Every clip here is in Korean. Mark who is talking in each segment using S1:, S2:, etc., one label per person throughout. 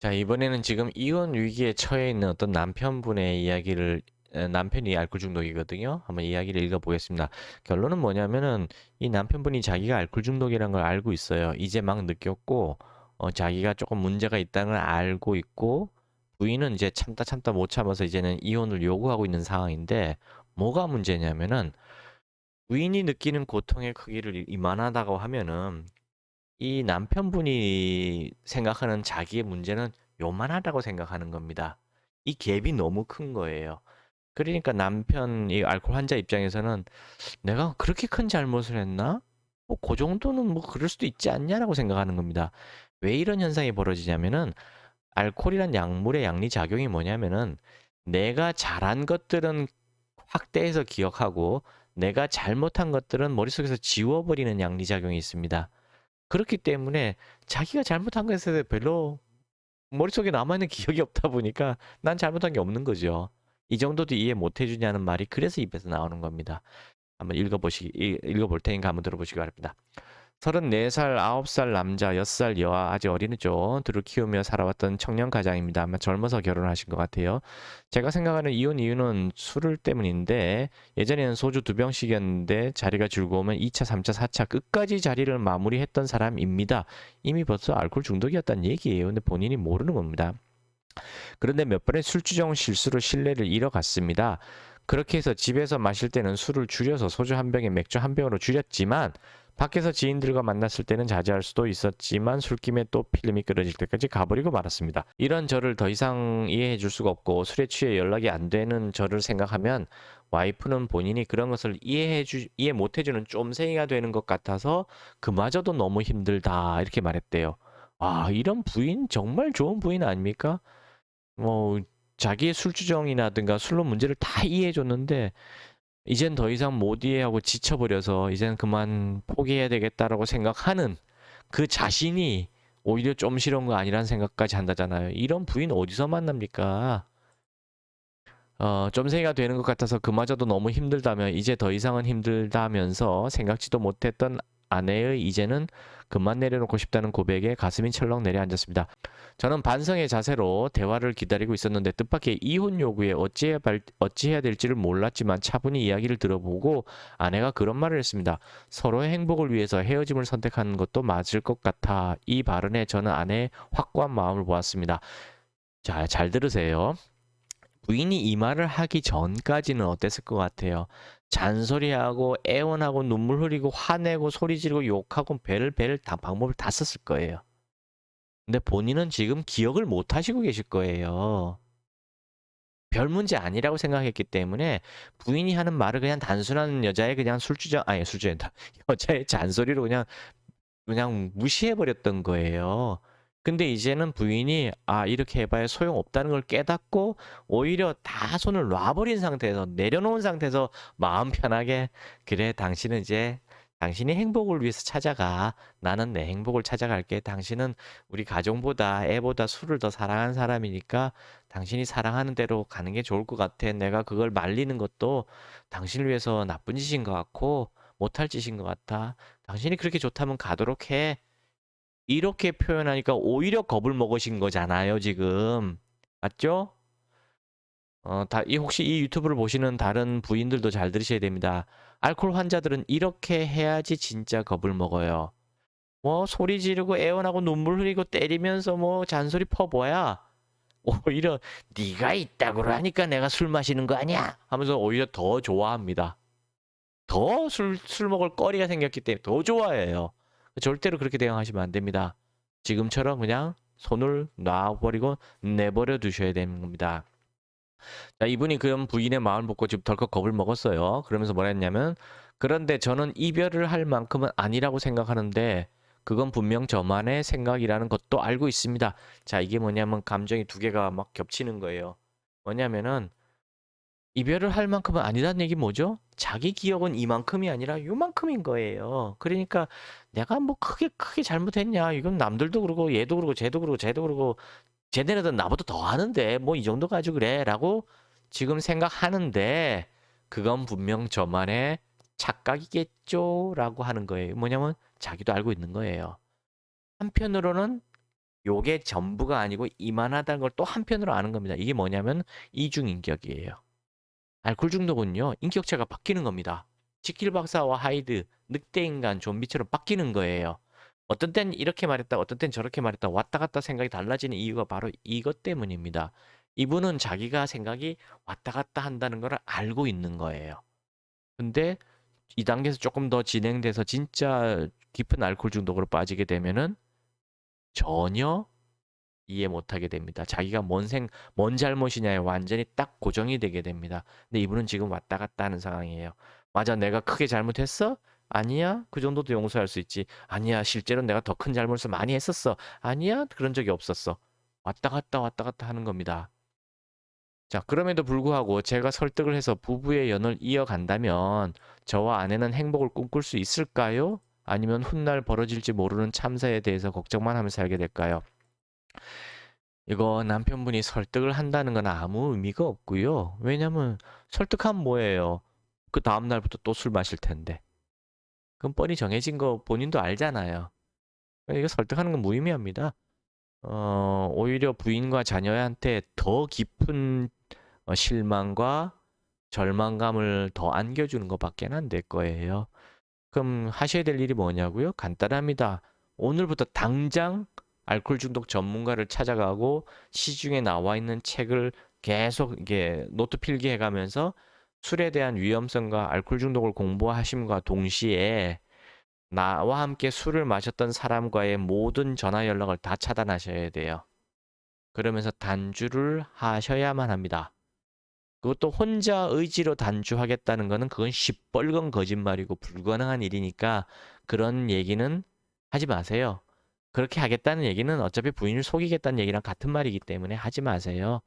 S1: 자, 이번에는 지금 이혼 위기에 처해 있는 어떤 남편분의 이야기를 남편이 알코올 중독이거든요. 한번 이야기를 읽어보겠습니다. 결론은 뭐냐면은 이 남편분이 자기가 알코올 중독이라는 걸 알고 있어요. 이제 막 느꼈고 자기가 조금 문제가 있다는 걸 알고 있고 부인은 이제 참다 참다 못 참아서 이제는 이혼을 요구하고 있는 상황인데 뭐가 문제냐면은 부인이 느끼는 고통의 크기를 이만하다고 하면은 이 남편분이 생각하는 자기의 문제는 요만하다고 생각하는 겁니다. 이 갭이 너무 큰 거예요. 그러니까 남편, 이 알코올 환자 입장에서는 내가 그렇게 큰 잘못을 했나? 뭐, 그 정도는 뭐 그럴 수도 있지 않냐라고 생각하는 겁니다. 왜 이런 현상이 벌어지냐면은 알코올이란 약물의 양리작용이 뭐냐면은 내가 잘한 것들은 확대해서 기억하고 내가 잘못한 것들은 머릿속에서 지워버리는 양리작용이 있습니다. 그렇기 때문에 자기가 잘못한 것에 대해서 별로 머릿속에 남아있는 기억이 없다 보니까 난 잘못한 게 없는 거죠. 이 정도도 이해 못 해주냐는 말이 그래서 입에서 나오는 겁니다. 한번 읽어볼 테니까 한번 들어보시기 바랍니다. 34살, 9살 남자, 6살 여아, 아직 어리죠. 둘을 키우며 살아왔던 청년 가장입니다. 아마 젊어서 결혼하신 것 같아요. 제가 생각하는 이혼 이유는 술 때문인데 예전에는 소주 2병씩이었는데 자리가 즐거우면 2차, 3차, 4차 끝까지 자리를 마무리했던 사람입니다. 이미 벌써 알코올 중독이었다는 얘기예요. 근데 본인이 모르는 겁니다. 그런데 몇 번의 술주정 실수로 신뢰를 잃어갔습니다. 그렇게 해서 집에서 마실 때는 술을 줄여서 소주 한 병에 맥주 한 병으로 줄였지만 밖에서 지인들과 만났을 때는 자제할 수도 있었지만 술김에 또 필름이 끊어질 때까지 가버리고 말았습니다. 이런 저를 더 이상 이해해 줄 수가 없고 술에 취해 연락이 안 되는 저를 생각하면 와이프는 본인이 그런 것을 이해 못 해주는 쫌생이가 되는 것 같아서 그마저도 너무 힘들다 이렇게 말했대요. 아, 이런 부인 정말 좋은 부인 아닙니까? 뭐 자기의 술주정이라든가 술로 문제를 다 이해해 줬는데 이젠 더 이상 못 이해하고 지쳐버려서 이젠 그만 포기해야 되겠다라고 생각하는 그 자신이 오히려 좀 싫은 거 아니란 생각까지 한다잖아요. 이런 부인 어디서 만납니까? 점생이가 되는 것 같아서 그마저도 너무 힘들다면 이제 더 이상은 힘들다면서 생각지도 못했던 아내의 이제는 그만 내려놓고 싶다는 고백에 가슴이 철렁 내려앉았습니다. 저는 반성의 자세로 대화를 기다리고 있었는데 뜻밖의 이혼 요구에 어찌해야 될지를 몰랐지만 차분히 이야기를 들어보고 아내가 그런 말을 했습니다. 서로의 행복을 위해서 헤어짐을 선택하는 것도 맞을 것 같아. 이 발언에 저는 아내의 확고한 마음을 보았습니다. 자, 잘 들으세요. 부인이 이 말을 하기 전까지는 어땠을 것 같아요? 잔소리하고 애원하고 눈물 흘리고 화내고 소리 지르고 욕하고 배를 다 방법을 다 썼을 거예요. 근데 본인은 지금 기억을 못 하시고 계실 거예요. 별 문제 아니라고 생각했기 때문에 부인이 하는 말을 그냥 단순한 여자의 그냥 술주정다 여자의 잔소리로 그냥 무시해 버렸던 거예요. 근데 이제는 부인이 아, 이렇게 해봐야 소용없다는 걸 깨닫고 오히려 다 손을 놔버린 상태에서 내려놓은 상태에서 마음 편하게 그래, 당신은 이제 당신이 행복을 위해서 찾아가. 나는 내 행복을 찾아갈게. 당신은 우리 가정보다 애보다 술을 더 사랑하는 사람이니까 당신이 사랑하는 대로 가는 게 좋을 것 같아. 내가 그걸 말리는 것도 당신을 위해서 나쁜 짓인 것 같고 못할 짓인 것 같아. 당신이 그렇게 좋다면 가도록 해. 이렇게 표현하니까 오히려 겁을 먹으신 거잖아요, 지금. 맞죠? 혹시 이 유튜브를 보시는 다른 부인들도 잘 들으셔야 됩니다. 알코올 환자들은 이렇게 해야지 진짜 겁을 먹어요. 뭐 소리 지르고 애원하고 눈물 흘리고 때리면서 뭐 잔소리 퍼봐야 오히려 네가 있다고 하니까 내가 술 마시는 거 아니야? 하면서 오히려 더 좋아합니다. 더 술 먹을 거리가 생겼기 때문에 더 좋아해요. 절대로 그렇게 대응하시면 안 됩니다. 지금처럼 그냥 손을 놔버리고 내버려 두셔야 되는 겁니다. 자, 이분이 그런 부인의 마음을 먹고 지금 덜컥 겁을 먹었어요. 그러면서 뭐라 했냐면, 그런데 저는 이별을 할 만큼은 아니라고 생각하는데, 그건 분명 저만의 생각이라는 것도 알고 있습니다. 자, 이게 뭐냐면 감정이 두 개가 막 겹치는 거예요. 뭐냐면은, 이별을 할 만큼은 아니라는 얘기 뭐죠? 자기 기억은 이만큼이 아니라 요만큼인 거예요. 그러니까 내가 뭐 크게 잘못했냐? 이건 남들도 그러고 얘도 그러고 쟤도 그러고 쟤도 그러고 쟤네들은 나보다 더 하는데 뭐 이 정도 가지고 그래라고 지금 생각하는데 그건 분명 저만의 착각이겠죠라고 하는 거예요. 뭐냐면 자기도 알고 있는 거예요. 한편으로는 요게 전부가 아니고 이만하다는 걸 또 한편으로 아는 겁니다. 이게 뭐냐면 이중인격이에요. 알코올 중독은요, 인격체가 바뀌는 겁니다. 지킬 박사와 하이드, 늑대인간, 좀비처럼 바뀌는 거예요. 어떤 땐 이렇게 말했다, 어떤 땐 저렇게 말했다, 왔다 갔다 생각이 달라지는 이유가 바로 이것 때문입니다. 이분은 자기가 생각이 왔다 갔다 한다는 걸 알고 있는 거예요. 근데 이 단계에서 조금 더 진행돼서 진짜 깊은 알코올 중독으로 빠지게 되면은 전혀 이해 못하게 됩니다. 자기가 뭔 잘못이냐에 완전히 딱 고정이 되게 됩니다. 근데 이분은 지금 왔다 갔다 하는 상황이에요. 맞아, 내가 크게 잘못했어? 아니야, 그 정도도 용서할 수 있지. 아니야, 실제로 내가 더 큰 잘못을 많이 했었어. 아니야, 그런 적이 없었어. 왔다 갔다 하는 겁니다. 자, 그럼에도 불구하고 제가 설득을 해서 부부의 연을 이어간다면 저와 아내는 행복을 꿈꿀 수 있을까요? 아니면 훗날 벌어질지 모르는 참사에 대해서 걱정만 하면서 살게 될까요? 이거 남편분이 설득을 한다는 건 아무 의미가 없고요. 왜냐면 설득하면 뭐예요? 그 다음 날부터 또 술 마실 텐데. 그건 뻔히 정해진 거 본인도 알잖아요. 이거 설득하는 건 무의미합니다. 오히려 부인과 자녀한테 더 깊은 실망과 절망감을 더 안겨주는 것밖에 안 될 거예요. 그럼 하셔야 될 일이 뭐냐고요? 간단합니다. 오늘부터 당장 알코올 중독 전문가를 찾아가고 시중에 나와 있는 책을 계속 이게 노트 필기해 가면서 술에 대한 위험성과 알코올 중독을 공부하심과 동시에 나와 함께 술을 마셨던 사람과의 모든 전화 연락을 다 차단하셔야 돼요. 그러면서 단주를 하셔야만 합니다. 그것도 혼자 의지로 단주하겠다는 거는 그건 시뻘건 거짓말이고 불가능한 일이니까 그런 얘기는 하지 마세요. 그렇게 하겠다는 얘기는 어차피 부인을 속이겠다는 얘기랑 같은 말이기 때문에 하지 마세요.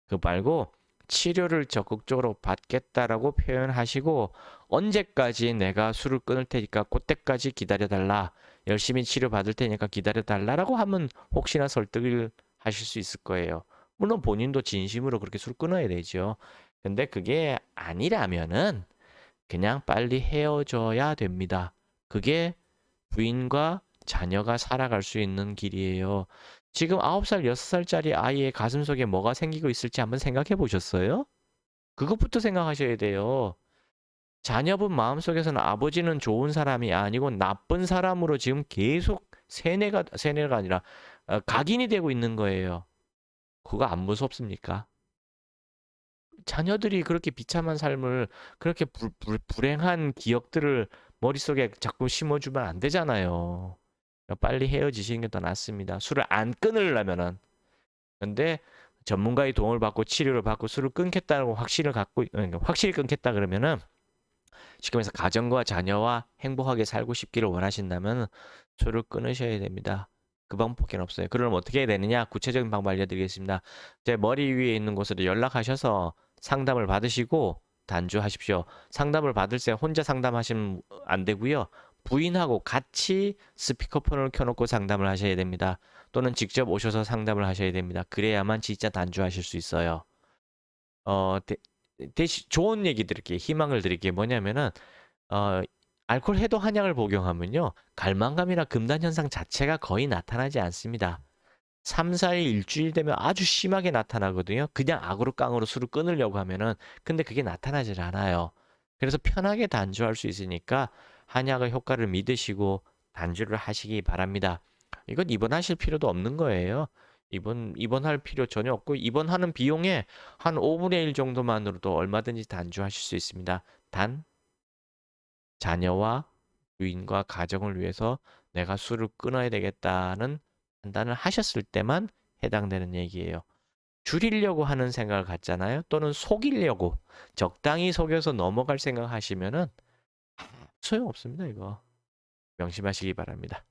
S1: 그거 말고 치료를 적극적으로 받겠다라고 표현하시고 언제까지 내가 술을 끊을 테니까 그때까지 기다려달라. 열심히 치료받을 테니까 기다려달라라고 하면 혹시나 설득을 하실 수 있을 거예요. 물론 본인도 진심으로 그렇게 술 끊어야 되죠. 근데 그게 아니라면은 그냥 빨리 헤어져야 됩니다. 그게 부인과 자녀가 살아갈 수 있는 길이에요. 지금 9살, 6살짜리 아이의 가슴속에 뭐가 생기고 있을지 한번 생각해 보셨어요? 그것부터 생각하셔야 돼요. 자녀분 마음속에서는 아버지는 좋은 사람이 아니고 나쁜 사람으로 지금 계속 세뇌가 아니라 각인이 되고 있는 거예요. 그거 안 무섭습니까? 자녀들이 그렇게 비참한 삶을 그렇게 불행한 기억들을 머릿속에 자꾸 심어주면 안 되잖아요. 빨리 헤어지시는 게 더 낫습니다. 술을 안 끊으려면은. 근데 전문가의 도움을 받고 치료를 받고 술을 끊겠다고 확실히 끊겠다 그러면은 지금에서 가정과 자녀와 행복하게 살고 싶기를 원하신다면 술을 끊으셔야 됩니다. 그 방법밖에 없어요. 그러면 어떻게 해야 되느냐? 구체적인 방법 알려드리겠습니다. 제 머리 위에 있는 곳으로 연락하셔서 상담을 받으시고 단주하십시오. 상담을 받을 때 혼자 상담하시면 안 되고요. 부인하고 같이 스피커폰을 켜놓고 상담을 하셔야 됩니다. 또는 직접 오셔서 상담을 하셔야 됩니다. 그래야만 진짜 단주하실 수 있어요. 대신 좋은 얘기 드릴게요. 희망을 드릴게요. 뭐냐면은 어, 알코올 해도 한약을 복용하면요. 갈망감이나 금단 현상 자체가 거의 나타나지 않습니다. 3, 4일, 일주일 되면 아주 심하게 나타나거든요. 그냥 악으로 깡으로 술을 끊으려고 하면은 근데 그게 나타나질 않아요. 그래서 편하게 단주할 수 있으니까 한약의 효과를 믿으시고 단주를 하시기 바랍니다. 이건 입원하실 필요도 없는 거예요. 입원할 필요 전혀 없고 입원하는 비용에 한 5분의 1 정도만으로도 얼마든지 단주하실 수 있습니다. 단 자녀와 부인과 가정을 위해서 내가 술을 끊어야 되겠다는 판단을 하셨을 때만 해당되는 얘기예요. 줄이려고 하는 생각을 갖잖아요. 또는 속이려고 적당히 속여서 넘어갈 생각 하시면은 소용없습니다, 이거. 명심하시기 바랍니다.